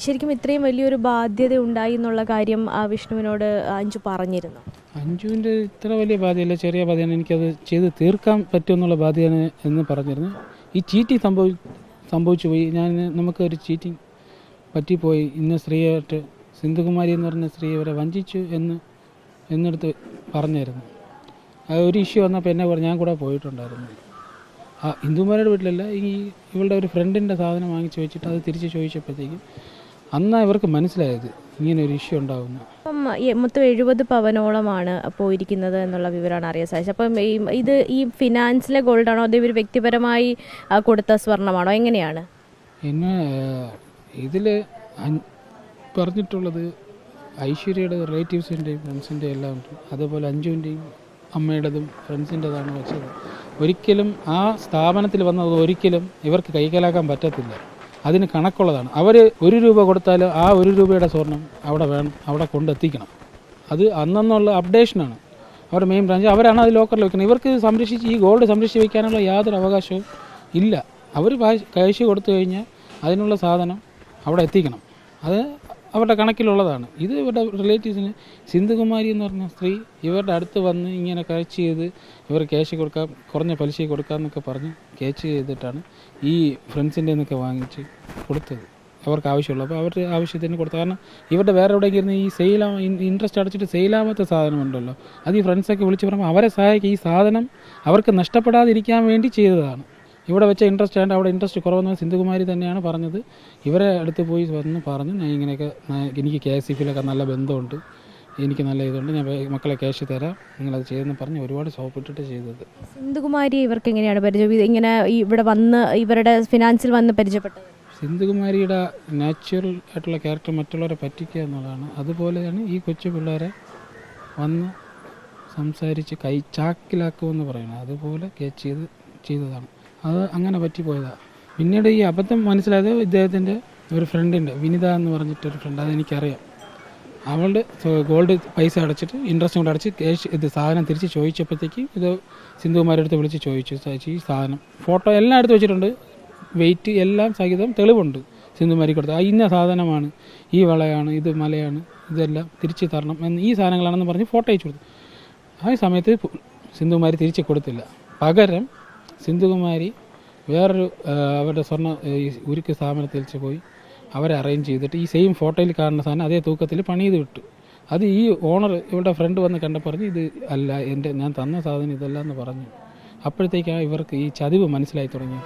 ശരിക്കും ഇത്രയും വലിയൊരു ബാധ്യത ഉണ്ടായി എന്നുള്ള കാര്യം വിഷ്ണുവിനോട് അഞ്ജു പറഞ്ഞിരുന്നു. അഞ്ജുവിൻ്റെ ഇത്ര വലിയ ബാധ്യതയല്ല, ചെറിയ ബാധ്യതയാണ്, എനിക്കത് ചെയ്ത് തീർക്കാൻ പറ്റുമെന്നുള്ള ബാധ്യതയാണ് എന്ന് പറഞ്ഞിരുന്നു. ഈ ചീറ്റിങ് സംഭവിച്ചു പോയി. നമുക്കൊരു ചീറ്റിങ് പറ്റിപ്പോയി. ഇന്ന സ്ത്രീയായിട്ട് സിന്ധുകുമാരി എന്ന് പറഞ്ഞ സ്ത്രീ ഇവരെ വഞ്ചിച്ചു എന്നെടുത്ത് പറഞ്ഞായിരുന്നു. ആ ഒരു ഇഷ്യൂ വന്നപ്പോൾ എന്നെ ഞാൻ കൂടെ പോയിട്ടുണ്ടായിരുന്നു. ഹിന്ദുമാരുടെ വീട്ടിലല്ല, ഇവളുടെ ഒരു ഫ്രണ്ടിൻ്റെ സാധനം വാങ്ങിച്ച് വെച്ചിട്ട് അത് തിരിച്ച് ചോദിച്ചപ്പോഴത്തേക്കും അന്നാണ് ഇവർക്ക് മനസ്സിലായത് ഇങ്ങനെ ഒരു ഇഷ്യൂ ഉണ്ടാകുന്നു. അപ്പം മൊത്തം 70 പവനോളമാണ് പോയിരിക്കുന്നത് എന്നുള്ള വിവരമാണ് അറിയാൻ സാധിച്ചത്. അപ്പം ഇത് ഈ ഫിനാൻസിലെ ഗോൾഡാണോ അതോ ഇവർ വ്യക്തിപരമായി കൊടുത്ത സ്വർണ്ണമാണോ, എങ്ങനെയാണ്? എന്നെ ഇതിൽ പറഞ്ഞിട്ടുള്ളത് ഐശ്വര്യയുടെ റിലേറ്റീവ്സിൻ്റെയും ഫ്രണ്ട്സിൻ്റെയും എല്ലാം ഉണ്ട്. അതുപോലെ അഞ്ജുവിൻ്റെയും അമ്മയുടേതും ഫ്രണ്ട്സിൻ്റെതാണ് വെച്ചത്. ഒരിക്കലും ആ സ്ഥാപനത്തിൽ വന്നത് ഒരിക്കലും ഇവർക്ക് കൈക്കലാക്കാൻ പറ്റത്തില്ല. അതിന് കണക്കുള്ളതാണ്. അവർ 1 രൂപ കൊടുത്താൽ ആ 1 രൂപയുടെ സ്വർണം അവിടെ വേണം, അവിടെ കൊണ്ടെത്തിക്കണം. അത് അന്നുള്ള അപ്ഡേഷനാണ്. അവരുടെ മെയിൻ ബ്രാഞ്ച് അവരാണ് അത് ലോക്കറിൽ വെക്കുന്നത്. ഇവർക്ക് ഈ ഗോൾഡ് സംരക്ഷിച്ച് വയ്ക്കാനുള്ള യാതൊരു അവകാശവും ഇല്ല. അവർ കാശ് കൊടുത്തു കഴിഞ്ഞാൽ അതിനുള്ള സാധനം അവിടെ എത്തിക്കണം. അത് അവരുടെ കണക്കിലുള്ളതാണ്. ഇത് ഇവരുടെ റിലേറ്റീവ്സിന് സിന്ധുകുമാരി എന്ന് പറഞ്ഞ സ്ത്രീ ഇവരുടെ അടുത്ത് വന്ന് ഇങ്ങനെ കാശ് ചെയ്ത് ഇവർ ക്യാഷ് കൊടുക്കാം, കുറഞ്ഞ പലിശയ്ക്ക് കൊടുക്കാമെന്നൊക്കെ പറഞ്ഞ് ക്യാഷ് ചെയ്തിട്ടാണ് ഈ ഫ്രണ്ട്സിൻ്റെ നിന്നൊക്കെ വാങ്ങിച്ച് കൊടുത്തത്. അവർക്ക് ആവശ്യമുള്ളൂ. അപ്പോൾ അവരുടെ ആവശ്യത്തിന് കൊടുത്തത്. കാരണം ഇവരുടെ വേറെ എവിടെയെങ്കിലും ഈ ഇൻട്രസ്റ്റ് അടച്ചിട്ട് സെയിലാവാത്ത സാധനമുണ്ടല്ലോ, അത് ഈ ഫ്രണ്ട്സൊക്കെ വിളിച്ച് പറയുമ്പോൾ അവരെ സഹായിക്കുക. ഈ സാധനം അവർക്ക് നഷ്ടപ്പെടാതിരിക്കാൻ വേണ്ടി ചെയ്തതാണ്. ഇവിടെ വെച്ച ഇൻട്രസ്റ്റ് ആയിട്ട് അവിടെ ഇൻട്രസ്റ്റ് കുറവെന്ന് സിന്ധുകുമാരി തന്നെയാണ് പറഞ്ഞത്. ഇവരെ അടുത്ത് പോയി വന്ന് പറഞ്ഞു, ഞാൻ ഇങ്ങനെയൊക്കെ എനിക്ക് KSF-ലൊക്കെ നല്ല ബന്ധമുണ്ട്, എനിക്ക് നല്ല ഇതുണ്ട്, ഞാൻ മക്കളെ ക്യാഷ് തരാം, നിങ്ങളത് ചെയ്തെന്ന് പറഞ്ഞ് ഒരുപാട് സോപ്പിട്ടിട്ട് ചെയ്തത്. സിന്ധുകുമാരി ഇവർക്ക് എങ്ങനെയാണ് പരിചയം? ഇങ്ങനെ ഇവിടെ വന്ന് ഇവരുടെ ഫിനാൻസിൽ വന്ന് പരിചയപ്പെട്ടത്? സിന്ധുകുമാരിയുടെ നാച്ചുറൽ ആയിട്ടുള്ള ക്യാരക്ടർ മറ്റുള്ളവരെ പറ്റിക്കുക എന്നുള്ളതാണ്. അതുപോലെയാണ് ഈ കൊച്ചു പിള്ളേരെ വന്ന് സംസാരിച്ച് ചാക്കിലാക്കുമെന്ന് പറയുന്നത്. അതുപോലെ ക്യാച്ച് ചെയ്തതാണ്. അത് അങ്ങനെ പറ്റിപ്പോയതാണ്. പിന്നീട് ഈ അബദ്ധം മനസ്സിലായത് ഇദ്ദേഹത്തിൻ്റെ ഒരു ഫ്രണ്ടിൻ്റെ വിനിത എന്ന് പറഞ്ഞിട്ടൊരു ഫ്രണ്ട്, അതെനിക്കറിയാം. അവളുടെ ഗോൾഡ് പൈസ അടച്ചിട്ട് ഇൻട്രസ്റ്റ് കൊണ്ട് അടച്ച് ക്യാഷ് സാധനം തിരിച്ച് ചോദിച്ചപ്പോഴത്തേക്ക് ഇത് സിന്ധുകുമാരുടെ അടുത്ത് വിളിച്ച് ചോദിച്ചു. ഈ സാധനം ഫോട്ടോ എല്ലാം എടുത്ത് വെച്ചിട്ടുണ്ട്, വെയിറ്റ് എല്ലാം സഹിതം തെളിവുണ്ട്. സിന്ധുകുമാരി കൊടുത്ത ഇന്ന സാധനമാണ്, ഈ വളയാണ്, ഇത് മലയാണ്, ഇതെല്ലാം തിരിച്ച് തരണം എന്ന്, ഈ സാധനങ്ങളാണെന്ന് പറഞ്ഞ് ഫോട്ടോ അയച്ചു കൊടുത്തു. ആ സമയത്ത് സിന്ധുകുമാരി തിരിച്ച് കൊടുത്തില്ല. പകരം സിന്ധുകുമാരി വേറൊരു അവരുടെ സ്വർണ്ണ ഉരുക്ക് സ്ഥാപനത്തിൽ പോയി അവരെ അറേഞ്ച് ചെയ്തിട്ട് ഈ സെയിം ഫോട്ടോയിൽ കാണുന്ന സാധനം അതേ തൂക്കത്തിൽ പണി ചെയ്ത് വിട്ടു. അത് ഈ ഓണർ ഇവരുടെ ഫ്രണ്ട് വന്ന് കണ്ടപ്പോൾ ഇത് അല്ല, ഞാൻ തന്ന സാധനം ഇതല്ല എന്ന് പറഞ്ഞു. അപ്പോഴത്തേക്കാണ് ഇവർക്ക് ഈ ചതിവ് മനസ്സിലായി തുടങ്ങി.